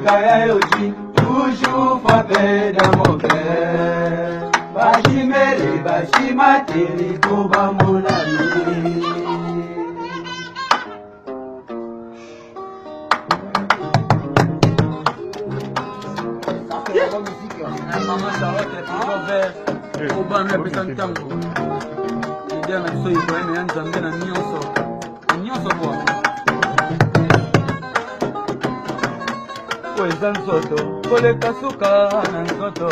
Kaya Yoji, toujours frappé dans mon cœur. Bashimele, Bashimateli, Koba Moulani. Maman Charlotte est toujours vert. Au bas, mais personne ne tango. Il y a un peu de temps, mais il y a un peu Weza nzoto, koleka suka na nzoto.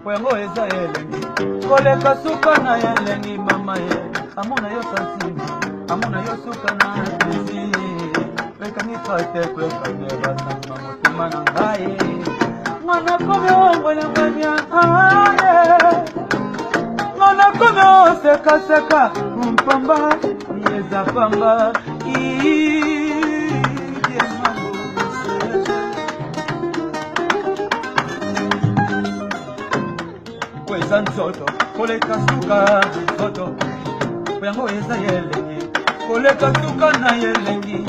Wengo eza elengi, koleka suka na elengi mama ye. Amuna yo santima, amuna yo suka na pesi. Weka nipate kweka nyeba sama mutima na ngai. Mwana komyo mwana mwanya aye. Mwana komyo seka seka mpamba, yeza pamba. Weza nzoto, koleka suka nzoto. Wengo eza yelengi, koleka suka na yelengi.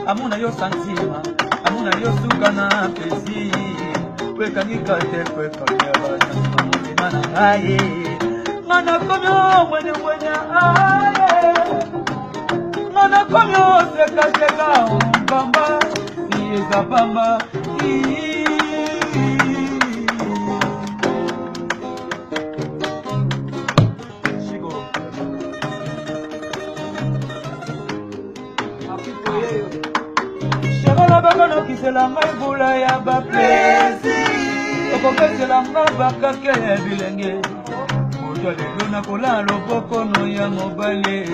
Amuna yo santima, amuna yo suka na pesi. Weka nikate kweka nyeba na mutima na ngai. Mwana komyo mwenye aye. Mwana komyo seka seka mpamba, yeza pamba. Bakano kisela ngai mbula ya baplesi okokesela ngai bakake ya bilenge moto lelo nakola lobokono ya mobale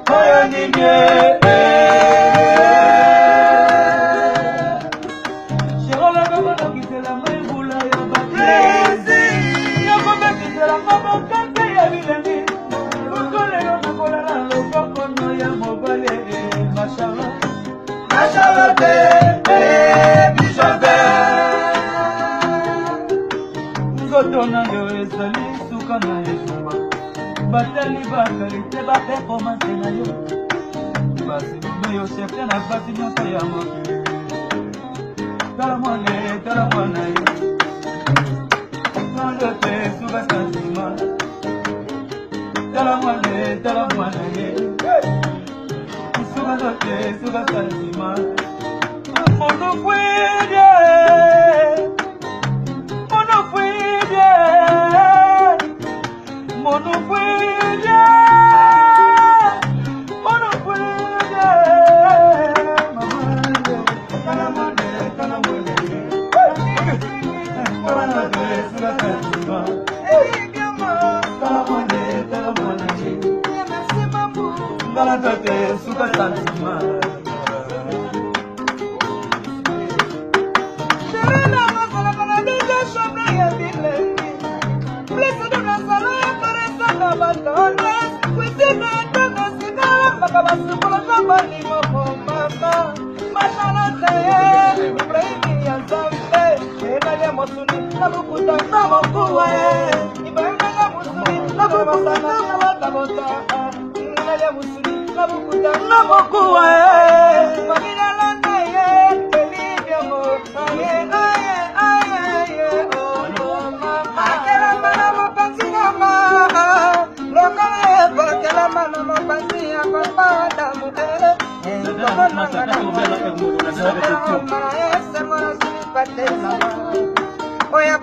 oyo nini sherola bakano kisela ngai mbula ya baplesi okokesela ngai bakake ya bilenge moto lelo nakola lobokono ya mobale mashallah Charlotte, Bichonvert. Ngotona yo ezali suka na ezuma. Bateli bakalite ba performance na yo. Basi yo chefte na basi nyonso ya mokili. Tala mwana yo. Nondote suka santima. Tala mwana yo. Suga santima Mono fuide Mono fuide Mono fuide Mono fuide Kalamande Suga santima Kalamande Suga santima Oya,